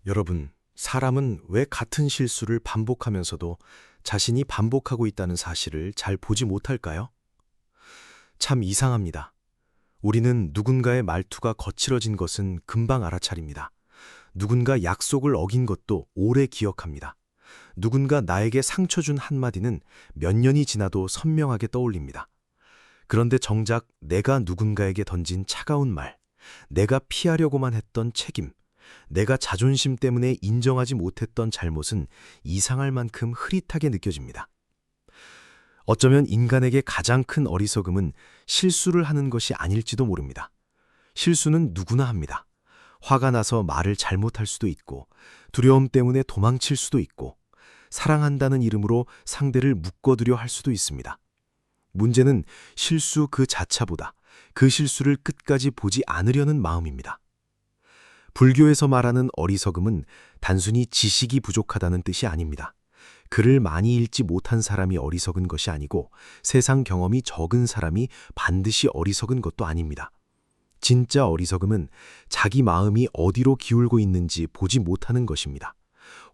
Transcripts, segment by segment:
여러분, 사람은 왜 같은 실수를 반복하면서도 자신이 반복하고 있다는 사실을 잘 보지 못할까요? 참 이상합니다. 우리는 누군가의 말투가 거칠어진 것은 금방 알아차립니다. 누군가 약속을 어긴 것도 오래 기억합니다. 누군가 나에게 상처 준 한마디는 몇 년이 지나도 선명하게 떠올립니다. 그런데 정작 내가 누군가에게 던진 차가운 말, 내가 피하려고만 했던 책임, 내가 자존심 때문에 인정하지 못했던 잘못은 이상할 만큼 흐릿하게 느껴집니다. 어쩌면 인간에게 가장 큰 어리석음은 실수를 하는 것이 아닐지도 모릅니다. 실수는 누구나 합니다. 화가 나서 말을 잘못할 수도 있고, 두려움 때문에 도망칠 수도 있고, 사랑한다는 이름으로 상대를 묶어두려 할 수도 있습니다. 문제는 실수 그 자체보다 그 실수를 끝까지 보지 않으려는 마음입니다. 불교에서 말하는 어리석음은 단순히 지식이 부족하다는 뜻이 아닙니다. 글을 많이 읽지 못한 사람이 어리석은 것이 아니고 세상 경험이 적은 사람이 반드시 어리석은 것도 아닙니다. 진짜 어리석음은 자기 마음이 어디로 기울고 있는지 보지 못하는 것입니다.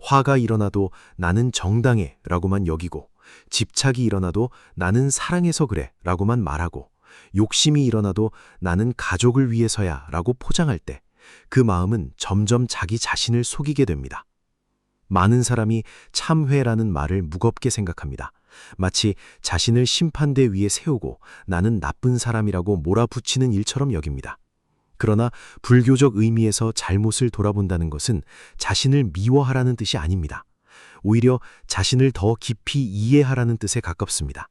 화가 일어나도 나는 정당해 라고만 여기고, 집착이 일어나도 나는 사랑해서 그래 라고만 말하고, 욕심이 일어나도 나는 가족을 위해서야 라고 포장할 때 그 마음은 점점 자기 자신을 속이게 됩니다. 많은 사람이 참회라는 말을 무겁게 생각합니다. 마치 자신을 심판대 위에 세우고 나는 나쁜 사람이라고 몰아붙이는 일처럼 여깁니다. 그러나 불교적 의미에서 잘못을 돌아본다는 것은 자신을 미워하라는 뜻이 아닙니다. 오히려 자신을 더 깊이 이해하라는 뜻에 가깝습니다.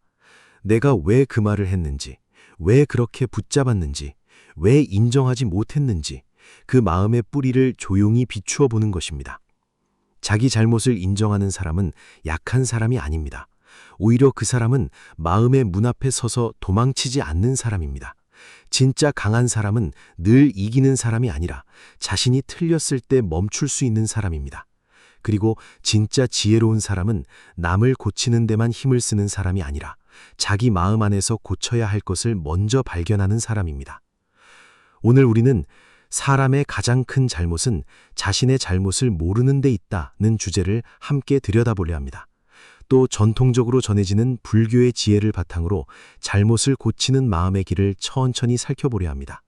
내가 왜 그 말을 했는지, 왜 그렇게 붙잡았는지, 왜 인정하지 못했는지, 그 마음의 뿌리를 조용히 비추어 보는 것입니다. 자기 잘못을 인정하는 사람은 약한 사람이 아닙니다. 오히려 그 사람은 마음의 문 앞에 서서 도망치지 않는 사람입니다. 진짜 강한 사람은 늘 이기는 사람이 아니라 자신이 틀렸을 때 멈출 수 있는 사람입니다. 그리고 진짜 지혜로운 사람은 남을 고치는 데만 힘을 쓰는 사람이 아니라 자기 마음 안에서 고쳐야 할 것을 먼저 발견하는 사람입니다. 오늘 우리는 사람의 가장 큰 잘못은 자신의 잘못을 모르는 데 있다는 주제를 함께 들여다보려 합니다. 또 전통적으로 전해지는 불교의 지혜를 바탕으로 잘못을 고치는 마음의 길을 천천히 살펴보려 합니다.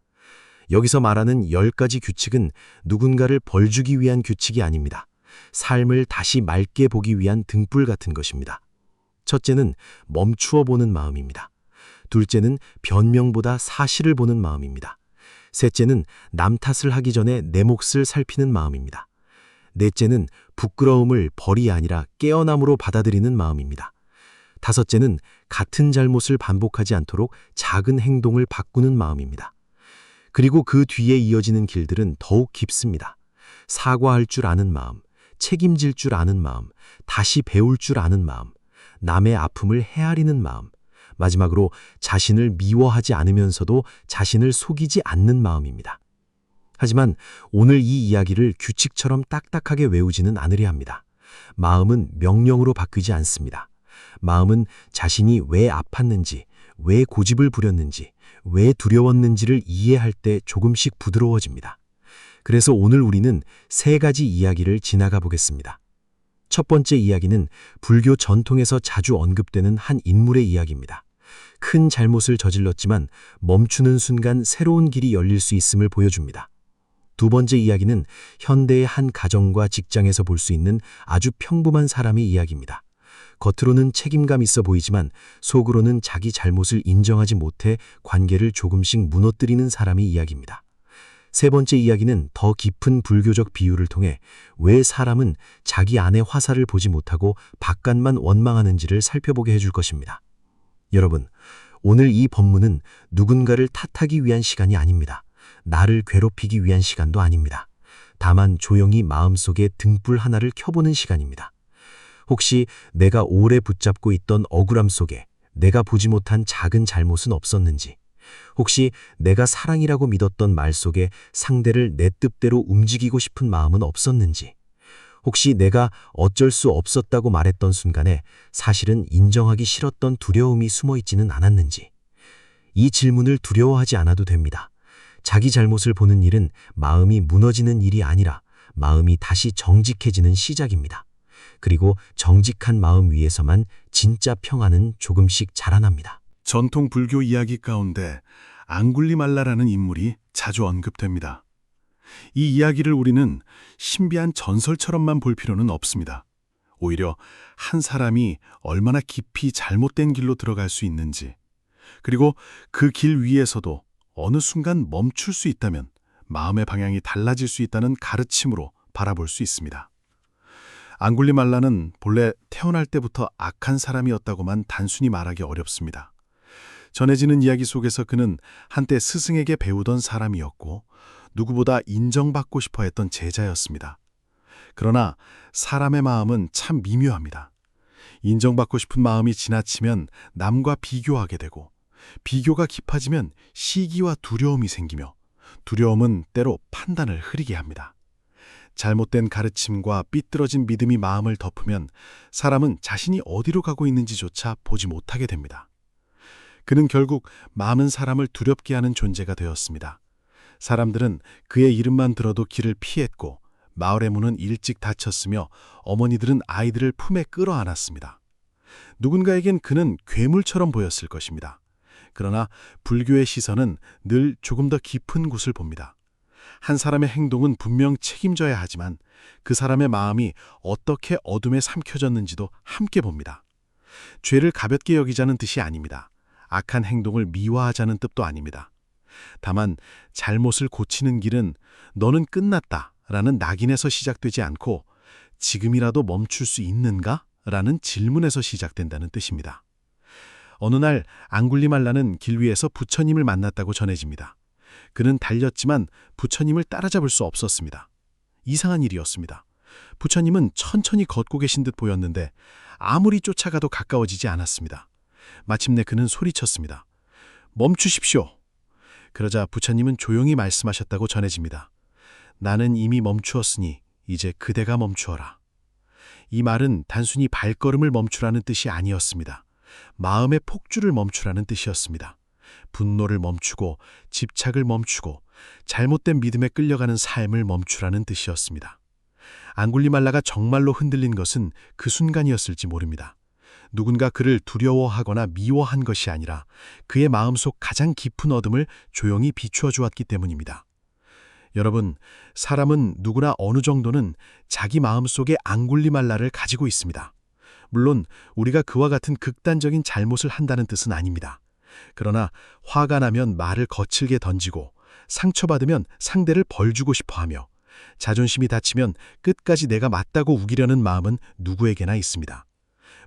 여기서 말하는 10가지 규칙은 누군가를 벌주기 위한 규칙이 아닙니다. 삶을 다시 맑게 보기 위한 등불 같은 것입니다. 첫째는 멈추어 보는 마음입니다. 둘째는 변명보다 사실을 보는 마음입니다. 셋째는 남 탓을 하기 전에 내 몫을 살피는 마음입니다. 넷째는 부끄러움을 벌이 아니라 깨어남으로 받아들이는 마음입니다. 다섯째는 같은 잘못을 반복하지 않도록 작은 행동을 바꾸는 마음입니다. 그리고 그 뒤에 이어지는 길들은 더욱 깊습니다. 사과할 줄 아는 마음, 책임질 줄 아는 마음, 다시 배울 줄 아는 마음, 남의 아픔을 헤아리는 마음, 마지막으로 자신을 미워하지 않으면서도 자신을 속이지 않는 마음입니다. 하지만 오늘 이 이야기를 규칙처럼 딱딱하게 외우지는 않으려 합니다. 마음은 명령으로 바뀌지 않습니다. 마음은 자신이 왜 아팠는지, 왜 고집을 부렸는지, 왜 두려웠는지를 이해할 때 조금씩 부드러워집니다. 그래서 오늘 우리는 3가지 이야기를 지나가 보겠습니다. 첫 번째 이야기는 불교 전통에서 자주 언급되는 한 인물의 이야기입니다. 큰 잘못을 저질렀지만 멈추는 순간 새로운 길이 열릴 수 있음을 보여줍니다. 두 번째 이야기는 현대의 한 가정과 직장에서 볼 수 있는 아주 평범한 사람의 이야기입니다. 겉으로는 책임감 있어 보이지만 속으로는 자기 잘못을 인정하지 못해 관계를 조금씩 무너뜨리는 사람의 이야기입니다. 세 번째 이야기는 더 깊은 불교적 비유를 통해 왜 사람은 자기 안의 화살을 보지 못하고 바깥만 원망하는지를 살펴보게 해줄 것입니다. 여러분, 오늘 이 법문은 누군가를 탓하기 위한 시간이 아닙니다. 나를 괴롭히기 위한 시간도 아닙니다. 다만 조용히 마음속에 등불 하나를 켜보는 시간입니다. 혹시 내가 오래 붙잡고 있던 억울함 속에 내가 보지 못한 작은 잘못은 없었는지, 혹시 내가 사랑이라고 믿었던 말 속에 상대를 내 뜻대로 움직이고 싶은 마음은 없었는지, 혹시 내가 어쩔 수 없었다고 말했던 순간에 사실은 인정하기 싫었던 두려움이 숨어있지는 않았는지, 이 질문을 두려워하지 않아도 됩니다. 자기 잘못을 보는 일은 마음이 무너지는 일이 아니라 마음이 다시 정직해지는 시작입니다. 그리고 정직한 마음 위에서만 진짜 평안은 조금씩 자라납니다. 전통 불교 이야기 가운데 앙굴리말라라는 인물이 자주 언급됩니다. 이 이야기를 우리는 신비한 전설처럼만 볼 필요는 없습니다. 오히려 한 사람이 얼마나 깊이 잘못된 길로 들어갈 수 있는지, 그리고 그 길 위에서도 어느 순간 멈출 수 있다면 마음의 방향이 달라질 수 있다는 가르침으로 바라볼 수 있습니다. 앙굴리말라는 본래 태어날 때부터 악한 사람이었다고만 단순히 말하기 어렵습니다. 전해지는 이야기 속에서 그는 한때 스승에게 배우던 사람이었고 누구보다 인정받고 싶어 했던 제자였습니다. 그러나 사람의 마음은 참 미묘합니다. 인정받고 싶은 마음이 지나치면 남과 비교하게 되고, 비교가 깊어지면 시기와 두려움이 생기며, 두려움은 때로 판단을 흐리게 합니다. 잘못된 가르침과 삐뚤어진 믿음이 마음을 덮으면 사람은 자신이 어디로 가고 있는지조차 보지 못하게 됩니다. 그는 결국 많은 사람을 두렵게 하는 존재가 되었습니다. 사람들은 그의 이름만 들어도 길을 피했고, 마을의 문은 일찍 닫혔으며 어머니들은 아이들을 품에 끌어안았습니다. 누군가에겐 그는 괴물처럼 보였을 것입니다. 그러나 불교의 시선은 늘 조금 더 깊은 곳을 봅니다. 한 사람의 행동은 분명 책임져야 하지만 그 사람의 마음이 어떻게 어둠에 삼켜졌는지도 함께 봅니다. 죄를 가볍게 여기자는 뜻이 아닙니다. 악한 행동을 미화하자는 뜻도 아닙니다. 다만 잘못을 고치는 길은 너는 끝났다 라는 낙인에서 시작되지 않고 지금이라도 멈출 수 있는가? 라는 질문에서 시작된다는 뜻입니다. 어느 날 앙굴리말라는 길 위에서 부처님을 만났다고 전해집니다. 그는 달렸지만 부처님을 따라잡을 수 없었습니다. 이상한 일이었습니다. 부처님은 천천히 걷고 계신 듯 보였는데 아무리 쫓아가도 가까워지지 않았습니다. 마침내 그는 소리쳤습니다. 멈추십시오. 그러자 부처님은 조용히 말씀하셨다고 전해집니다. 나는 이미 멈추었으니 이제 그대가 멈추어라. 이 말은 단순히 발걸음을 멈추라는 뜻이 아니었습니다. 마음의 폭주를 멈추라는 뜻이었습니다. 분노를 멈추고 집착을 멈추고 잘못된 믿음에 끌려가는 삶을 멈추라는 뜻이었습니다. 앙굴리말라가 정말로 흔들린 것은 그 순간이었을지 모릅니다. 누군가 그를 두려워하거나 미워한 것이 아니라 그의 마음속 가장 깊은 어둠을 조용히 비추어 주었기 때문입니다. 여러분, 사람은 누구나 어느 정도는 자기 마음속에 앙굴리말라를 가지고 있습니다. 물론 우리가 그와 같은 극단적인 잘못을 한다는 뜻은 아닙니다. 그러나 화가 나면 말을 거칠게 던지고 상처받으면 상대를 벌주고 싶어하며 자존심이 다치면 끝까지 내가 맞다고 우기려는 마음은 누구에게나 있습니다.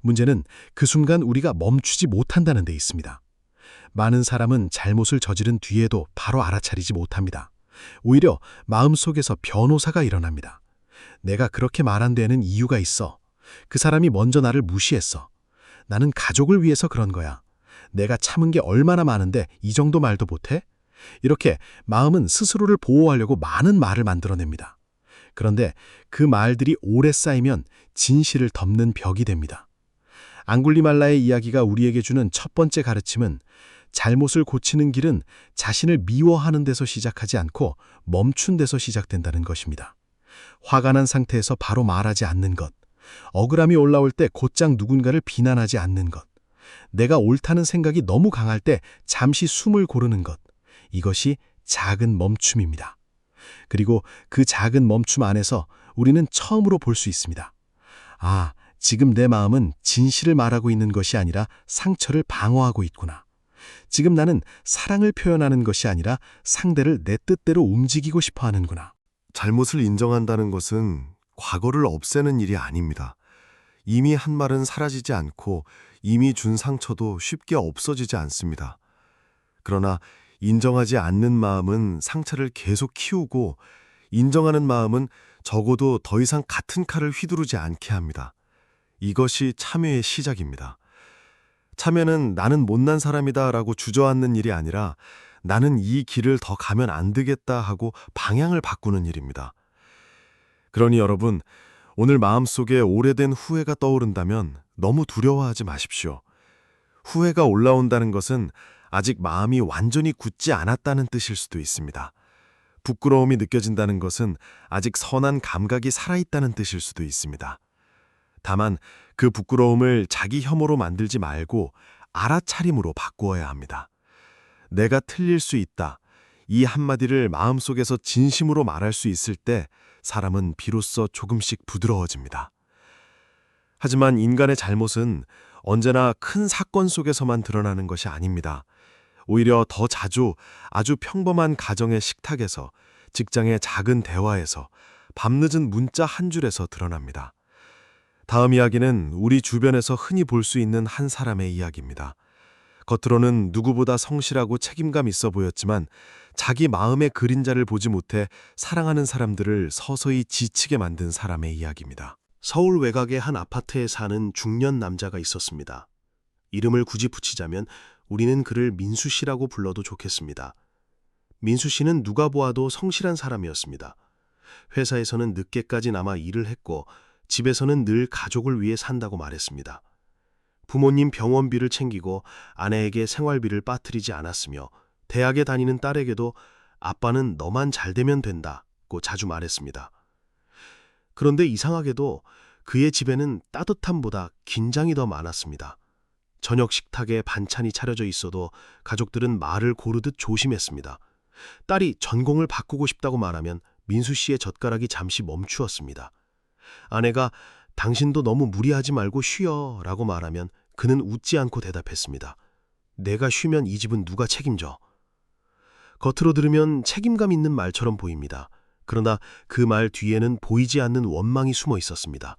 문제는 그 순간 우리가 멈추지 못한다는 데 있습니다. 많은 사람은 잘못을 저지른 뒤에도 바로 알아차리지 못합니다. 오히려 마음속에서 변호사가 일어납니다. 내가 그렇게 말한 데에는 이유가 있어. 그 사람이 먼저 나를 무시했어. 나는 가족을 위해서 그런 거야. 내가 참은 게 얼마나 많은데 이 정도 말도 못해? 이렇게 마음은 스스로를 보호하려고 많은 말을 만들어냅니다. 그런데 그 말들이 오래 쌓이면 진실을 덮는 벽이 됩니다. 앙굴리말라의 이야기가 우리에게 주는 첫 번째 가르침은 잘못을 고치는 길은 자신을 미워하는 데서 시작하지 않고 멈춘 데서 시작된다는 것입니다. 화가 난 상태에서 바로 말하지 않는 것, 억울함이 올라올 때 곧장 누군가를 비난하지 않는 것, 내가 옳다는 생각이 너무 강할 때 잠시 숨을 고르는 것, 이것이 작은 멈춤입니다. 그리고 그 작은 멈춤 안에서 우리는 처음으로 볼 수 있습니다. 아, 지금 내 마음은 진실을 말하고 있는 것이 아니라 상처를 방어하고 있구나. 지금 나는 사랑을 표현하는 것이 아니라 상대를 내 뜻대로 움직이고 싶어 하는구나. 잘못을 인정한다는 것은 과거를 없애는 일이 아닙니다. 이미 한 말은 사라지지 않고 이미 준 상처도 쉽게 없어지지 않습니다. 그러나 인정하지 않는 마음은 상처를 계속 키우고, 인정하는 마음은 적어도 더 이상 같은 칼을 휘두르지 않게 합니다. 이것이 참회의 시작입니다. 참회는 나는 못난 사람이다 라고 주저앉는 일이 아니라 나는 이 길을 더 가면 안 되겠다 하고 방향을 바꾸는 일입니다. 그러니 여러분, 오늘 마음속에 오래된 후회가 떠오른다면 너무 두려워하지 마십시오. 후회가 올라온다는 것은 아직 마음이 완전히 굳지 않았다는 뜻일 수도 있습니다. 부끄러움이 느껴진다는 것은 아직 선한 감각이 살아있다는 뜻일 수도 있습니다. 다만 그 부끄러움을 자기 혐오로 만들지 말고 알아차림으로 바꾸어야 합니다. 내가 틀릴 수 있다. 이 한마디를 마음속에서 진심으로 말할 수 있을 때 사람은 비로소 조금씩 부드러워집니다. 하지만 인간의 잘못은 언제나 큰 사건 속에서만 드러나는 것이 아닙니다. 오히려 더 자주 아주 평범한 가정의 식탁에서, 직장의 작은 대화에서, 밤늦은 문자 한 줄에서 드러납니다. 다음 이야기는 우리 주변에서 흔히 볼 수 있는 한 사람의 이야기입니다. 겉으로는 누구보다 성실하고 책임감 있어 보였지만 자기 마음의 그림자를 보지 못해 사랑하는 사람들을 서서히 지치게 만든 사람의 이야기입니다. 서울 외곽의 한 아파트에 사는 중년 남자가 있었습니다. 이름을 굳이 붙이자면 우리는 그를 민수 씨라고 불러도 좋겠습니다. 민수 씨는 누가 보아도 성실한 사람이었습니다. 회사에서는 늦게까지 남아 일을 했고 집에서는 늘 가족을 위해 산다고 말했습니다. 부모님 병원비를 챙기고 아내에게 생활비를 빠뜨리지 않았으며 대학에 다니는 딸에게도 아빠는 너만 잘 되면 된다고 자주 말했습니다. 그런데 이상하게도 그의 집에는 따뜻함보다 긴장이 더 많았습니다. 저녁 식탁에 반찬이 차려져 있어도 가족들은 말을 고르듯 조심했습니다. 딸이 전공을 바꾸고 싶다고 말하면 민수 씨의 젓가락이 잠시 멈추었습니다. 아내가 당신도 너무 무리하지 말고 쉬어 라고 말하면 그는 웃지 않고 대답했습니다. 내가 쉬면 이 집은 누가 책임져? 겉으로 들으면 책임감 있는 말처럼 보입니다. 그러나 그 말 뒤에는 보이지 않는 원망이 숨어 있었습니다.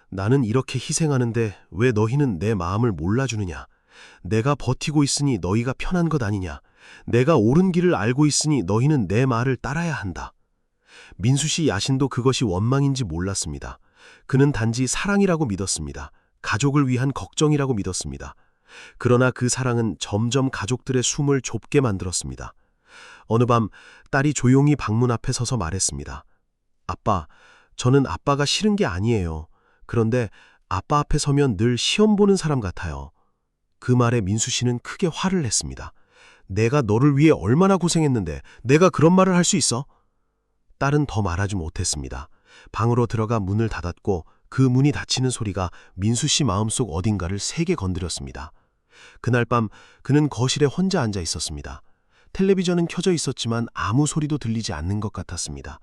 나는 이렇게 희생하는데 왜 너희는 내 마음을 몰라주느냐? 내가 버티고 있으니 너희가 편한 것 아니냐? 내가 옳은 길을 알고 있으니 너희는 내 말을 따라야 한다. 민수 씨 야신도 그것이 원망인지 몰랐습니다. 그는 단지 사랑이라고 믿었습니다. 가족을 위한 걱정이라고 믿었습니다. 그러나 그 사랑은 점점 가족들의 숨을 좁게 만들었습니다. 어느 밤 딸이 조용히 방문 앞에 서서 말했습니다. 아빠, 저는 아빠가 싫은 게 아니에요. 그런데 아빠 앞에 서면 늘 시험 보는 사람 같아요. 그 말에 민수 씨는 크게 화를 냈습니다. 내가 너를 위해 얼마나 고생했는데 내가 그런 말을 할 수 있어? 딸은 더 말하지 못했습니다. 방으로 들어가 문을 닫았고 그 문이 닫히는 소리가 민수 씨 마음속 어딘가를 세게 건드렸습니다. 그날 밤 그는 거실에 혼자 앉아 있었습니다. 텔레비전은 켜져 있었지만 아무 소리도 들리지 않는 것 같았습니다.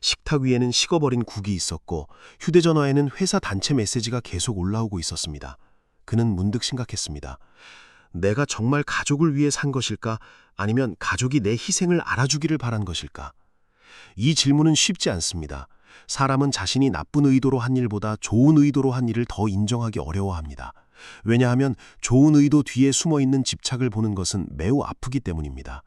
식탁 위에는 식어버린 국이 있었고 휴대전화에는 회사 단체 메시지가 계속 올라오고 있었습니다. 그는 문득 심각했습니다. 내가 정말 가족을 위해 산 것일까? 아니면 가족이 내 희생을 알아주기를 바란 것일까? 이 질문은 쉽지 않습니다. 사람은 자신이 나쁜 의도로 한 일보다 좋은 의도로 한 일을 더 인정하기 어려워합니다. 왜냐하면 좋은 의도 뒤에 숨어있는 집착을 보는 것은 매우 아프기 때문입니다.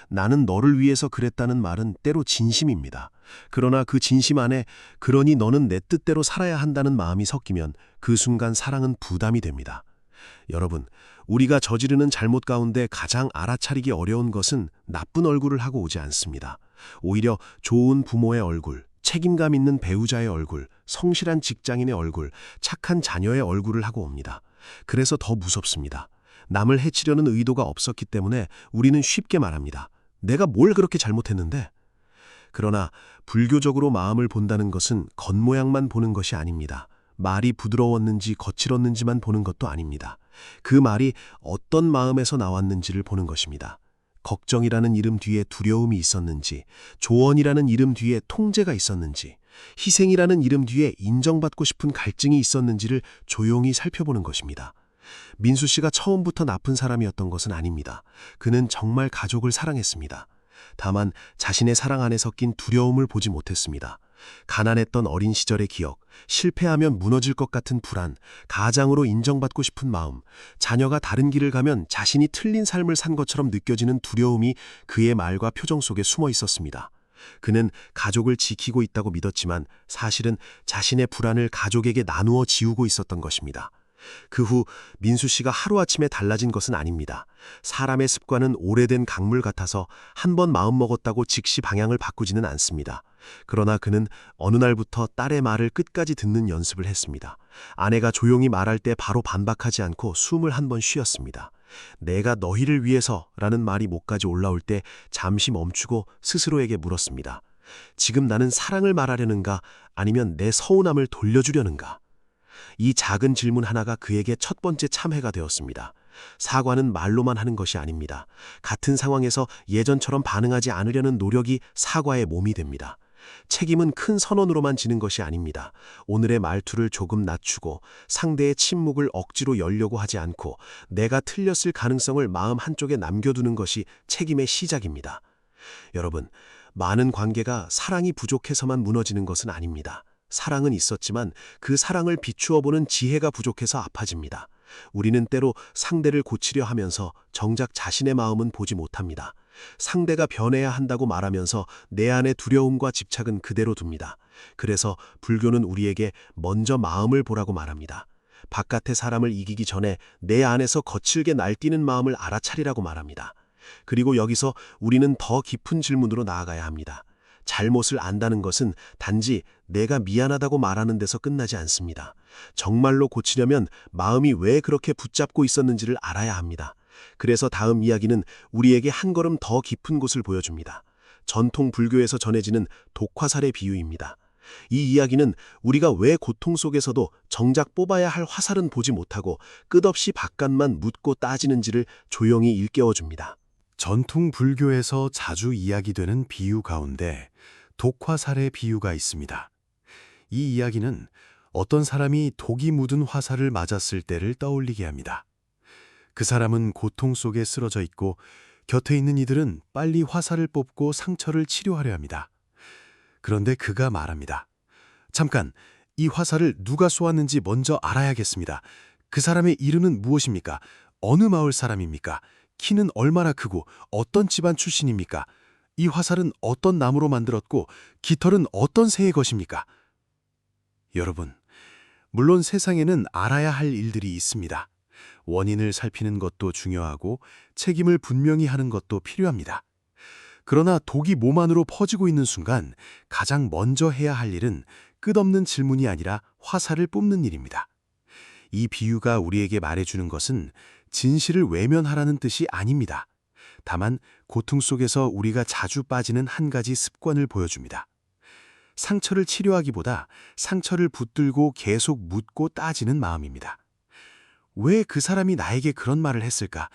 나는 너를 위해서 그랬다는 말은 때로 진심입니다. 그러나 그 진심 안에 그러니 너는 내 뜻대로 살아야 한다는 마음이 섞이면 그 순간 사랑은 부담이 됩니다. 여러분, 우리가 저지르는 잘못 가운데 가장 알아차리기 어려운 것은 나쁜 얼굴을 하고 오지 않습니다. 오히려 좋은 부모의 얼굴, 책임감 있는 배우자의 얼굴, 성실한 직장인의 얼굴, 착한 자녀의 얼굴을 하고 옵니다. 그래서 더 무섭습니다. 남을 해치려는 의도가 없었기 때문에 우리는 쉽게 말합니다. 내가 뭘 그렇게 잘못했는데? 그러나 불교적으로 마음을 본다는 것은 겉모양만 보는 것이 아닙니다. 말이 부드러웠는지 거칠었는지만 보는 것도 아닙니다. 그 말이 어떤 마음에서 나왔는지를 보는 것입니다. 걱정이라는 이름 뒤에 두려움이 있었는지, 조언이라는 이름 뒤에 통제가 있었는지, 희생이라는 이름 뒤에 인정받고 싶은 갈증이 있었는지를 조용히 살펴보는 것입니다. 민수 씨가 처음부터 나쁜 사람이었던 것은 아닙니다. 그는 정말 가족을 사랑했습니다. 다만 자신의 사랑 안에 섞인 두려움을 보지 못했습니다. 가난했던 어린 시절의 기억, 실패하면 무너질 것 같은 불안, 가장으로 인정받고 싶은 마음, 자녀가 다른 길을 가면 자신이 틀린 삶을 산 것처럼 느껴지는 두려움이 그의 말과 표정 속에 숨어 있었습니다. 그는 가족을 지키고 있다고 믿었지만 사실은 자신의 불안을 가족에게 나누어 지우고 있었던 것입니다. 그 후 민수 씨가 하루아침에 달라진 것은 아닙니다. 사람의 습관은 오래된 강물 같아서 한 번 마음먹었다고 즉시 방향을 바꾸지는 않습니다. 그러나 그는 어느 날부터 딸의 말을 끝까지 듣는 연습을 했습니다. 아내가 조용히 말할 때 바로 반박하지 않고 숨을 한 번 쉬었습니다. 내가 너희를 위해서라는 말이 목까지 올라올 때 잠시 멈추고 스스로에게 물었습니다. 지금 나는 사랑을 말하려는가 아니면 내 서운함을 돌려주려는가? 이 작은 질문 하나가 그에게 첫 번째 참회가 되었습니다. 사과는 말로만 하는 것이 아닙니다. 같은 상황에서 예전처럼 반응하지 않으려는 노력이 사과의 몸이 됩니다. 책임은 큰 선언으로만 지는 것이 아닙니다. 오늘의 말투를 조금 낮추고 상대의 침묵을 억지로 열려고 하지 않고 내가 틀렸을 가능성을 마음 한쪽에 남겨두는 것이 책임의 시작입니다. 여러분, 많은 관계가 사랑이 부족해서만 무너지는 것은 아닙니다. 사랑은 있었지만 그 사랑을 비추어 보는 지혜가 부족해서 아파집니다. 우리는 때로 상대를 고치려 하면서 정작 자신의 마음은 보지 못합니다. 상대가 변해야 한다고 말하면서 내 안의 두려움과 집착은 그대로 둡니다. 그래서 불교는 우리에게 먼저 마음을 보라고 말합니다. 바깥의 사람을 이기기 전에 내 안에서 거칠게 날뛰는 마음을 알아차리라고 말합니다. 그리고 여기서 우리는 더 깊은 질문으로 나아가야 합니다. 잘못을 안다는 것은 단지 내가 미안하다고 말하는 데서 끝나지 않습니다. 정말로 고치려면 마음이 왜 그렇게 붙잡고 있었는지를 알아야 합니다. 그래서 다음 이야기는 우리에게 한 걸음 더 깊은 곳을 보여줍니다. 전통 불교에서 전해지는 독화살의 비유입니다. 이 이야기는 우리가 왜 고통 속에서도 정작 뽑아야 할 화살은 보지 못하고 끝없이 바깥만 묻고 따지는지를 조용히 일깨워줍니다. 전통 불교에서 자주 이야기되는 비유 가운데 독화살의 비유가 있습니다. 이 이야기는 어떤 사람이 독이 묻은 화살을 맞았을 때를 떠올리게 합니다. 그 사람은 고통 속에 쓰러져 있고 곁에 있는 이들은 빨리 화살을 뽑고 상처를 치료하려 합니다. 그런데 그가 말합니다. 잠깐, 이 화살을 누가 쏘았는지 먼저 알아야겠습니다. 그 사람의 이름은 무엇입니까? 어느 마을 사람입니까? 키는 얼마나 크고 어떤 집안 출신입니까? 이 화살은 어떤 나무로 만들었고 깃털은 어떤 새의 것입니까? 여러분, 물론 세상에는 알아야 할 일들이 있습니다. 원인을 살피는 것도 중요하고 책임을 분명히 하는 것도 필요합니다. 그러나 독이 몸 안으로 퍼지고 있는 순간 가장 먼저 해야 할 일은 끝없는 질문이 아니라 화살을 뽑는 일입니다. 이 비유가 우리에게 말해주는 것은 진실을 외면하라는 뜻이 아닙니다. 다만 고통 속에서 우리가 자주 빠지는 한 가지 습관을 보여줍니다. 상처를 치료하기보다 상처를 붙들고 계속 묻고 따지는 마음입니다. 왜 그 사람이 나에게 그런 말을 했을까?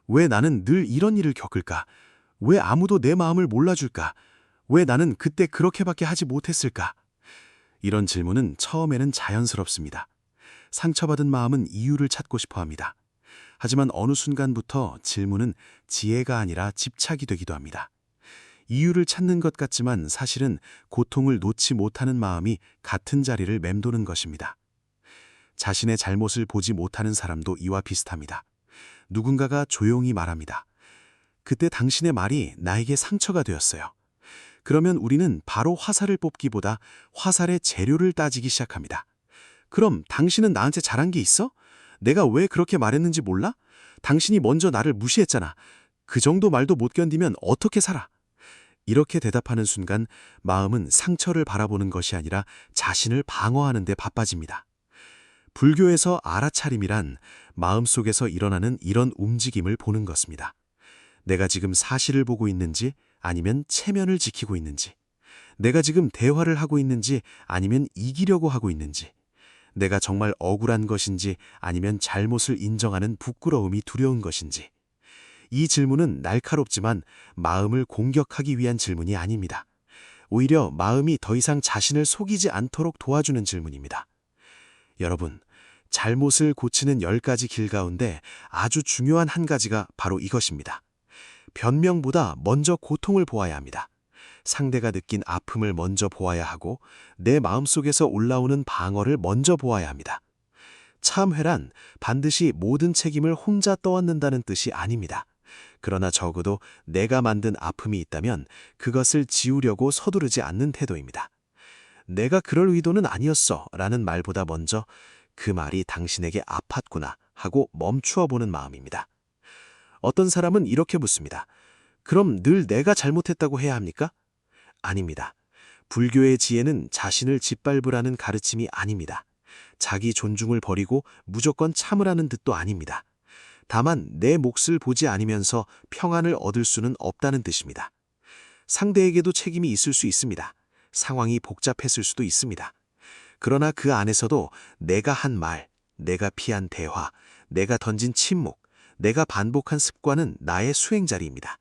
왜 나는 늘 이런 일을 겪을까? 왜 아무도 내 마음을 몰라줄까? 왜 나는 그때 그렇게밖에 하지 못했을까? 이런 질문은 처음에는 자연스럽습니다. 상처받은 마음은 이유를 찾고 싶어 합니다. 하지만 어느 순간부터 질문은 지혜가 아니라 집착이 되기도 합니다. 이유를 찾는 것 같지만 사실은 고통을 놓지 못하는 마음이 같은 자리를 맴도는 것입니다. 자신의 잘못을 보지 못하는 사람도 이와 비슷합니다. 누군가가 조용히 말합니다. 그때 당신의 말이 나에게 상처가 되었어요. 그러면 우리는 바로 화살을 뽑기보다 화살의 재료를 따지기 시작합니다. 그럼 당신은 나한테 잘한 게 있어? 내가 왜 그렇게 말했는지 몰라? 당신이 먼저 나를 무시했잖아. 그 정도 말도 못 견디면 어떻게 살아? 이렇게 대답하는 순간 마음은 상처를 바라보는 것이 아니라 자신을 방어하는 데 바빠집니다. 불교에서 알아차림이란 마음속에서 일어나는 이런 움직임을 보는 것입니다. 내가 지금 사실을 보고 있는지 아니면 체면을 지키고 있는지, 내가 지금 대화를 하고 있는지 아니면 이기려고 하고 있는지, 내가 정말 억울한 것인지 아니면 잘못을 인정하는 부끄러움이 두려운 것인지. 이 질문은 날카롭지만 마음을 공격하기 위한 질문이 아닙니다. 오히려 마음이 더 이상 자신을 속이지 않도록 도와주는 질문입니다. 여러분, 잘못을 고치는 10가지 길 가운데 아주 중요한 한 가지가 바로 이것입니다. 변명보다 먼저 고통을 보아야 합니다. 상대가 느낀 아픔을 먼저 보아야 하고 내 마음속에서 올라오는 방어를 먼저 보아야 합니다. 참회란 반드시 모든 책임을 혼자 떠안는다는 뜻이 아닙니다. 그러나 적어도 내가 만든 아픔이 있다면 그것을 지우려고 서두르지 않는 태도입니다. 내가 그럴 의도는 아니었어 라는 말보다 먼저 그 말이 당신에게 아팠구나 하고 멈추어 보는 마음입니다. 어떤 사람은 이렇게 묻습니다. 그럼 늘 내가 잘못했다고 해야 합니까? 아닙니다. 불교의 지혜는 자신을 짓밟으라는 가르침이 아닙니다. 자기 존중을 버리고 무조건 참으라는 뜻도 아닙니다. 다만 내 몫을 보지 않으면서 평안을 얻을 수는 없다는 뜻입니다. 상대에게도 책임이 있을 수 있습니다. 상황이 복잡했을 수도 있습니다. 그러나 그 안에서도 내가 한 말, 내가 피한 대화, 내가 던진 침묵, 내가 반복한 습관은 나의 수행자리입니다.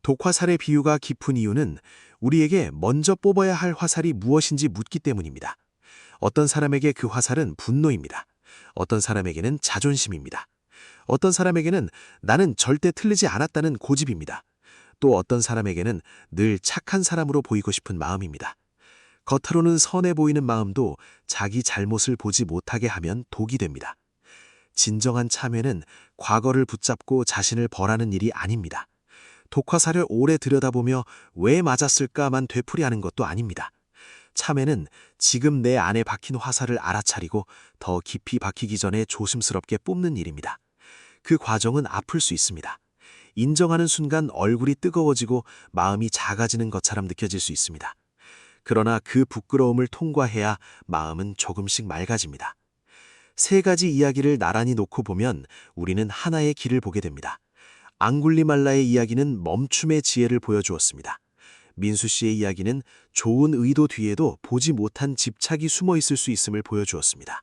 독화살의 비유가 깊은 이유는 우리에게 먼저 뽑아야 할 화살이 무엇인지 묻기 때문입니다. 어떤 사람에게 그 화살은 분노입니다. 어떤 사람에게는 자존심입니다. 어떤 사람에게는 나는 절대 틀리지 않았다는 고집입니다. 또 어떤 사람에게는 늘 착한 사람으로 보이고 싶은 마음입니다. 겉으로는 선해 보이는 마음도 자기 잘못을 보지 못하게 하면 독이 됩니다. 진정한 참회는 과거를 붙잡고 자신을 벌하는 일이 아닙니다. 독화살을 오래 들여다보며 왜 맞았을까만 되풀이하는 것도 아닙니다. 참회는 지금 내 안에 박힌 화살을 알아차리고 더 깊이 박히기 전에 조심스럽게 뽑는 일입니다. 그 과정은 아플 수 있습니다. 인정하는 순간 얼굴이 뜨거워지고 마음이 작아지는 것처럼 느껴질 수 있습니다. 그러나 그 부끄러움을 통과해야 마음은 조금씩 맑아집니다. 세 가지 이야기를 나란히 놓고 보면 우리는 하나의 길을 보게 됩니다. 앙굴리말라의 이야기는 멈춤의 지혜를 보여주었습니다. 민수 씨의 이야기는 좋은 의도 뒤에도 보지 못한 집착이 숨어 있을 수 있음을 보여주었습니다.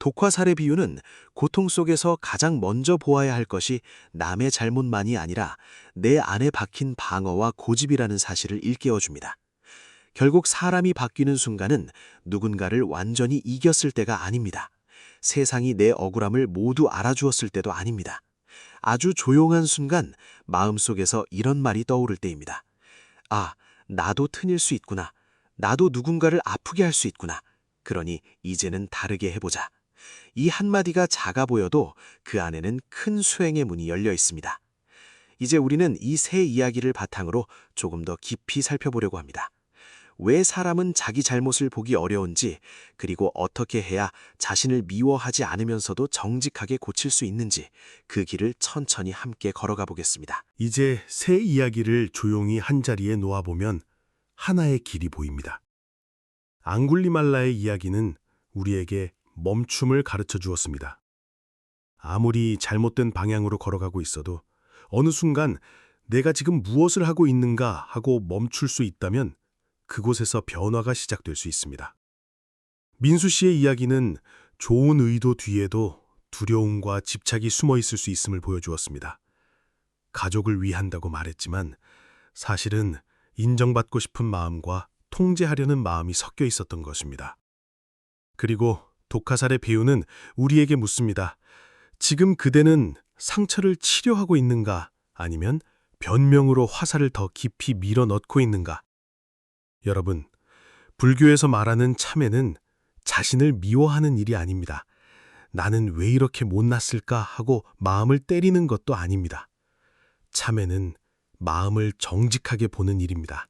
독화살의 비유는 고통 속에서 가장 먼저 보아야 할 것이 남의 잘못만이 아니라 내 안에 박힌 방어와 고집이라는 사실을 일깨워줍니다. 결국 사람이 바뀌는 순간은 누군가를 완전히 이겼을 때가 아닙니다. 세상이 내 억울함을 모두 알아주었을 때도 아닙니다. 아주 조용한 순간 마음속에서 이런 말이 떠오를 때입니다. 아, 나도 틀릴 수 있구나. 나도 누군가를 아프게 할 수 있구나. 그러니 이제는 다르게 해보자. 이 한마디가 작아 보여도 그 안에는 큰 수행의 문이 열려 있습니다. 이제 우리는 이 세 이야기를 바탕으로 조금 더 깊이 살펴보려고 합니다. 왜 사람은 자기 잘못을 보기 어려운지, 그리고 어떻게 해야 자신을 미워하지 않으면서도 정직하게 고칠 수 있는지 그 길을 천천히 함께 걸어가 보겠습니다. 이제 새 이야기를 조용히 한자리에 놓아보면 하나의 길이 보입니다. 앙굴리말라의 이야기는 우리에게 멈춤을 가르쳐 주었습니다. 아무리 잘못된 방향으로 걸어가고 있어도 어느 순간 내가 지금 무엇을 하고 있는가 하고 멈출 수 있다면 그곳에서 변화가 시작될 수 있습니다. 민수 씨의 이야기는 좋은 의도 뒤에도 두려움과 집착이 숨어 있을 수 있음을 보여주었습니다. 가족을 위한다고 말했지만 사실은 인정받고 싶은 마음과 통제하려는 마음이 섞여 있었던 것입니다. 그리고 독화살의 비유는 우리에게 묻습니다. 지금 그대는 상처를 치료하고 있는가, 아니면 변명으로 화살을 더 깊이 밀어 넣고 있는가? 여러분, 불교에서 말하는 참회는 자신을 미워하는 일이 아닙니다. 나는 왜 이렇게 못났을까 하고 마음을 때리는 것도 아닙니다. 참회는 마음을 정직하게 보는 일입니다.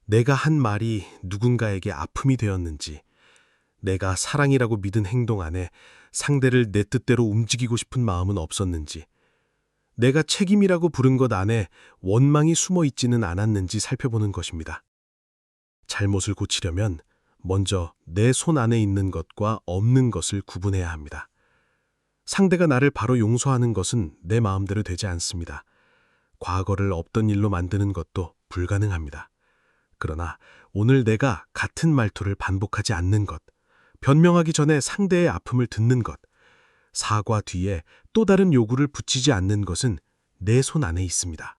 내가 한 말이 누군가에게 아픔이 되었는지, 내가 사랑이라고 믿은 행동 안에 상대를 내 뜻대로 움직이고 싶은 마음은 없었는지, 내가 책임이라고 부른 것 안에 원망이 숨어 있지는 않았는지 살펴보는 것입니다. 잘못을 고치려면 먼저 내 손 안에 있는 것과 없는 것을 구분해야 합니다. 상대가 나를 바로 용서하는 것은 내 마음대로 되지 않습니다. 과거를 없던 일로 만드는 것도 불가능합니다. 그러나 오늘 내가 같은 말투를 반복하지 않는 것, 변명하기 전에 상대의 아픔을 듣는 것, 사과 뒤에 또 다른 요구를 붙이지 않는 것은 내 손 안에 있습니다.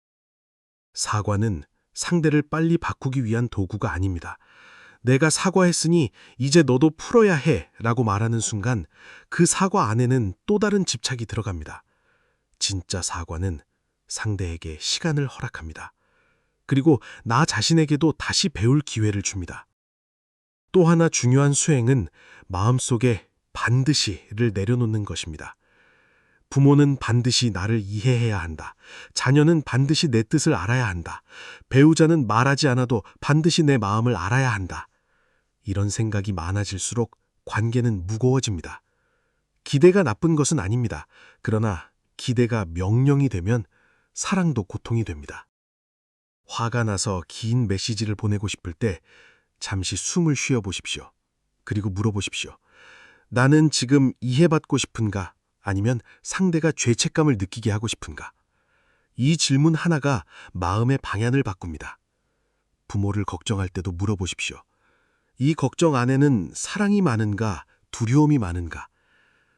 사과는 상대를 빨리 바꾸기 위한 도구가 아닙니다. 내가 사과했으니 이제 너도 풀어야 해 라고 말하는 순간 그 사과 안에는 또 다른 집착이 들어갑니다. 진짜 사과는 상대에게 시간을 허락합니다. 그리고 나 자신에게도 다시 배울 기회를 줍니다. 또 하나 중요한 수행은 마음속에 반드시를 내려놓는 것입니다. 부모는 반드시 나를 이해해야 한다. 자녀는 반드시 내 뜻을 알아야 한다. 배우자는 말하지 않아도 반드시 내 마음을 알아야 한다. 이런 생각이 많아질수록 관계는 무거워집니다. 기대가 나쁜 것은 아닙니다. 그러나 기대가 명령이 되면 사랑도 고통이 됩니다. 화가 나서 긴 메시지를 보내고 싶을 때 잠시 숨을 쉬어 보십시오. 그리고 물어보십시오. 나는 지금 이해받고 싶은가? 아니면 상대가 죄책감을 느끼게 하고 싶은가? 이 질문 하나가 마음의 방향을 바꿉니다. 부모를 걱정할 때도 물어보십시오. 이 걱정 안에는 사랑이 많은가, 두려움이 많은가?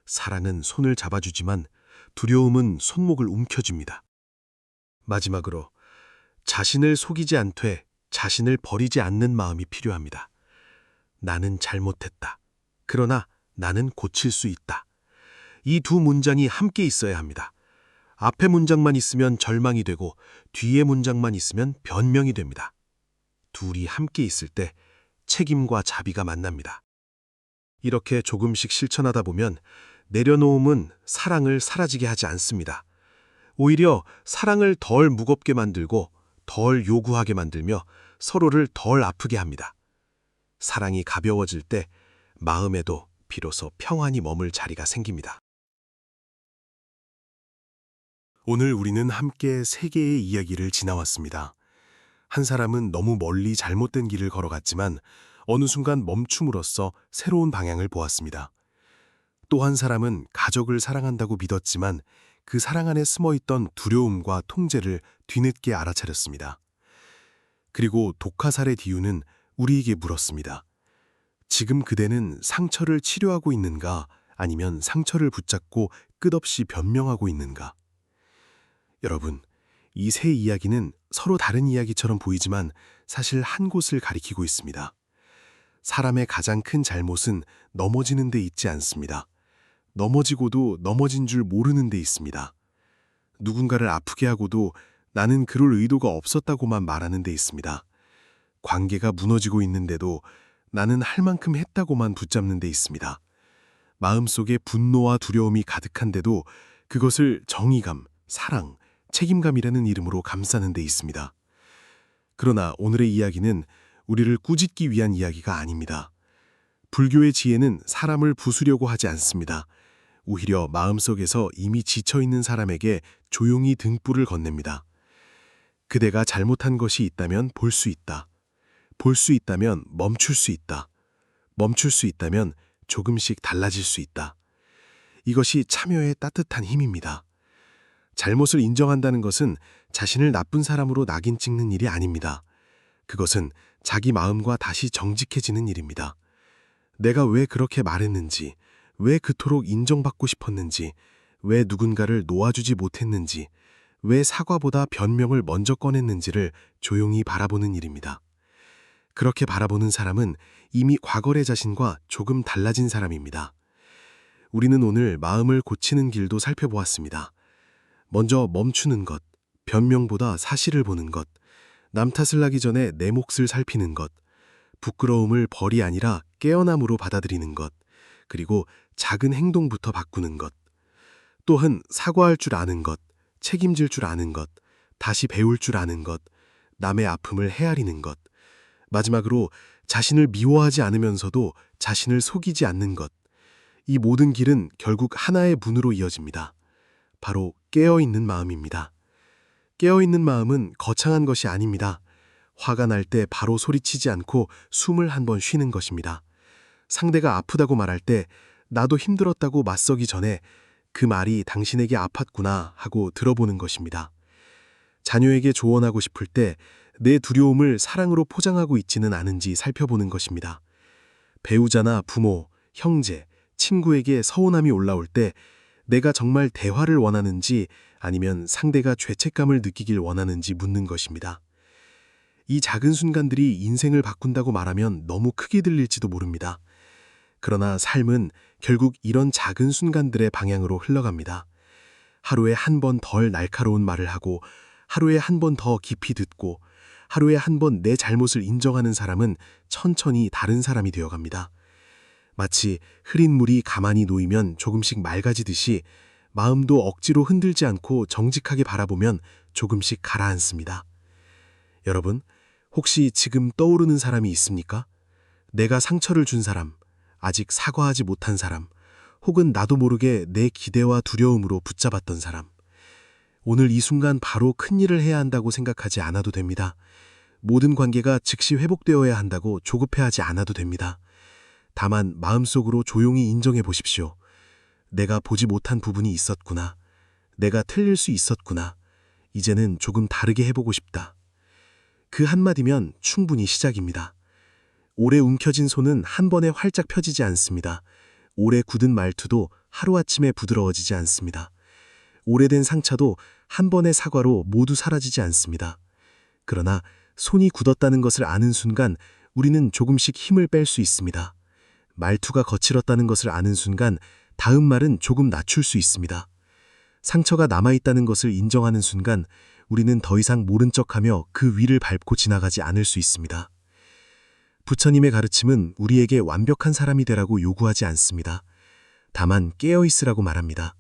사랑은 손을 잡아주지만 두려움은 손목을 움켜쥡니다. 마지막으로 자신을 속이지 않되 자신을 버리지 않는 마음이 필요합니다. 나는 잘못했다. 그러나 나는 고칠 수 있다. 이 두 문장이 함께 있어야 합니다. 앞에 문장만 있으면 절망이 되고 뒤에 문장만 있으면 변명이 됩니다. 둘이 함께 있을 때 책임과 자비가 만납니다. 이렇게 조금씩 실천하다 보면 내려놓음은 사랑을 사라지게 하지 않습니다. 오히려 사랑을 덜 무겁게 만들고 덜 요구하게 만들며 서로를 덜 아프게 합니다. 사랑이 가벼워질 때 마음에도 비로소 평안이 머물 자리가 생깁니다. 오늘 우리는 함께 세 개의 이야기를 지나왔습니다. 한 사람은 너무 멀리 잘못된 길을 걸어갔지만 어느 순간 멈춤으로써 새로운 방향을 보았습니다. 또 한 사람은 가족을 사랑한다고 믿었지만 그 사랑 안에 숨어있던 두려움과 통제를 뒤늦게 알아차렸습니다. 그리고 독화살의 디유는 우리에게 물었습니다. 지금 그대는 상처를 치료하고 있는가, 아니면 상처를 붙잡고 끝없이 변명하고 있는가? 여러분, 이 세 이야기는 서로 다른 이야기처럼 보이지만 사실 한 곳을 가리키고 있습니다. 사람의 가장 큰 잘못은 넘어지는 데 있지 않습니다. 넘어지고도 넘어진 줄 모르는 데 있습니다. 누군가를 아프게 하고도 나는 그럴 의도가 없었다고만 말하는 데 있습니다. 관계가 무너지고 있는데도 나는 할 만큼 했다고만 붙잡는 데 있습니다. 마음속에 분노와 두려움이 가득한데도 그것을 정의감, 사랑, 책임감이라는 이름으로 감싸는 데 있습니다. 그러나 오늘의 이야기는 우리를 꾸짖기 위한 이야기가 아닙니다. 불교의 지혜는 사람을 부수려고 하지 않습니다. 오히려 마음속에서 이미 지쳐있는 사람에게 조용히 등불을 건넵니다. 그대가 잘못한 것이 있다면 볼 수 있다. 볼 수 있다면 멈출 수 있다. 멈출 수 있다면 조금씩 달라질 수 있다. 이것이 참여의 따뜻한 힘입니다. 잘못을 인정한다는 것은 자신을 나쁜 사람으로 낙인 찍는 일이 아닙니다. 그것은 자기 마음과 다시 정직해지는 일입니다. 내가 왜 그렇게 말했는지, 왜 그토록 인정받고 싶었는지, 왜 누군가를 놓아주지 못했는지, 왜 사과보다 변명을 먼저 꺼냈는지를 조용히 바라보는 일입니다. 그렇게 바라보는 사람은 이미 과거의 자신과 조금 달라진 사람입니다. 우리는 오늘 마음을 고치는 길도 살펴보았습니다. 먼저 멈추는 것, 변명보다 사실을 보는 것, 남 탓을 하기 전에 내 몫을 살피는 것, 부끄러움을 벌이 아니라 깨어남으로 받아들이는 것, 그리고 작은 행동부터 바꾸는 것, 또한 사과할 줄 아는 것, 책임질 줄 아는 것, 다시 배울 줄 아는 것, 남의 아픔을 헤아리는 것, 마지막으로 자신을 미워하지 않으면서도 자신을 속이지 않는 것, 이 모든 길은 결국 하나의 문으로 이어집니다. 바로 깨어있는 마음입니다. 깨어있는 마음은 거창한 것이 아닙니다. 화가 날 때 바로 소리치지 않고 숨을 한 번 쉬는 것입니다. 상대가 아프다고 말할 때 나도 힘들었다고 맞서기 전에 그 말이 당신에게 아팠구나 하고 들어보는 것입니다. 자녀에게 조언하고 싶을 때 내 두려움을 사랑으로 포장하고 있지는 않은지 살펴보는 것입니다. 배우자나 부모, 형제, 친구에게 서운함이 올라올 때 내가 정말 대화를 원하는지 아니면 상대가 죄책감을 느끼길 원하는지 묻는 것입니다. 이 작은 순간들이 인생을 바꾼다고 말하면 너무 크게 들릴지도 모릅니다. 그러나 삶은 결국 이런 작은 순간들의 방향으로 흘러갑니다. 하루에 한 번 덜 날카로운 말을 하고 하루에 한 번 더 깊이 듣고 하루에 한 번 내 잘못을 인정하는 사람은 천천히 다른 사람이 되어갑니다. 마치 흐린 물이 가만히 놓이면 조금씩 맑아지듯이 마음도 억지로 흔들지 않고 정직하게 바라보면 조금씩 가라앉습니다. 여러분, 혹시 지금 떠오르는 사람이 있습니까? 내가 상처를 준 사람, 아직 사과하지 못한 사람, 혹은 나도 모르게 내 기대와 두려움으로 붙잡았던 사람. 오늘 이 순간 바로 큰일을 해야 한다고 생각하지 않아도 됩니다. 모든 관계가 즉시 회복되어야 한다고 조급해하지 않아도 됩니다. 다만 마음속으로 조용히 인정해 보십시오. 내가 보지 못한 부분이 있었구나. 내가 틀릴 수 있었구나. 이제는 조금 다르게 해보고 싶다. 그 한마디면 충분히 시작입니다. 오래 움켜진 손은 한 번에 활짝 펴지지 않습니다. 오래 굳은 말투도 하루아침에 부드러워지지 않습니다. 오래된 상처도 한 번의 사과로 모두 사라지지 않습니다. 그러나 손이 굳었다는 것을 아는 순간 우리는 조금씩 힘을 뺄 수 있습니다. 말투가 거칠었다는 것을 아는 순간 다음 말은 조금 낮출 수 있습니다. 상처가 남아있다는 것을 인정하는 순간 우리는 더 이상 모른 척하며 그 위를 밟고 지나가지 않을 수 있습니다. 부처님의 가르침은 우리에게 완벽한 사람이 되라고 요구하지 않습니다. 다만 깨어있으라고 말합니다.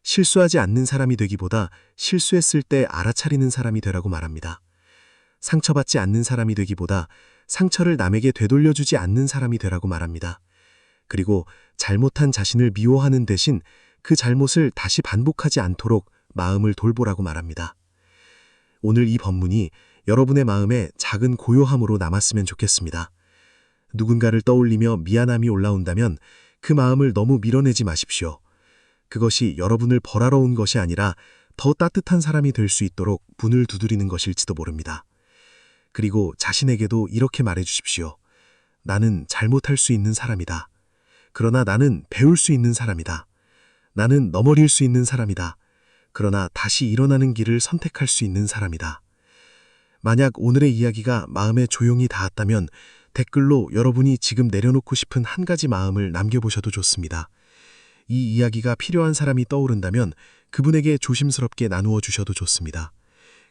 실수하지 않는 사람이 되기보다 실수했을 때 알아차리는 사람이 되라고 말합니다. 상처받지 않는 사람이 되기보다 상처를 남에게 되돌려주지 않는 사람이 되라고 말합니다. 그리고 잘못한 자신을 미워하는 대신 그 잘못을 다시 반복하지 않도록 마음을 돌보라고 말합니다. 오늘 이 법문이 여러분의 마음에 작은 고요함으로 남았으면 좋겠습니다. 누군가를 떠올리며 미안함이 올라온다면 그 마음을 너무 밀어내지 마십시오. 그것이 여러분을 벌하러 온 것이 아니라 더 따뜻한 사람이 될 수 있도록 문을 두드리는 것일지도 모릅니다. 그리고 자신에게도 이렇게 말해 주십시오. 나는 잘못할 수 있는 사람이다. 그러나 나는 배울 수 있는 사람이다. 나는 넘어질 수 있는 사람이다. 그러나 다시 일어나는 길을 선택할 수 있는 사람이다. 만약 오늘의 이야기가 마음에 조용히 닿았다면 댓글로 여러분이 지금 내려놓고 싶은 한 가지 마음을 남겨보셔도 좋습니다. 이 이야기가 필요한 사람이 떠오른다면 그분에게 조심스럽게 나누어 주셔도 좋습니다.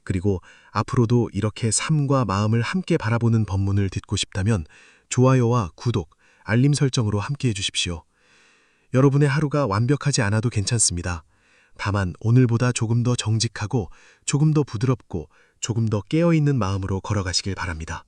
그리고 앞으로도 이렇게 삶과 마음을 함께 바라보는 법문을 듣고 싶다면 좋아요와 구독, 알림 설정으로 함께 해주십시오. 여러분의 하루가 완벽하지 않아도 괜찮습니다. 다만 오늘보다 조금 더 정직하고 조금 더 부드럽고 조금 더 깨어있는 마음으로 걸어가시길 바랍니다.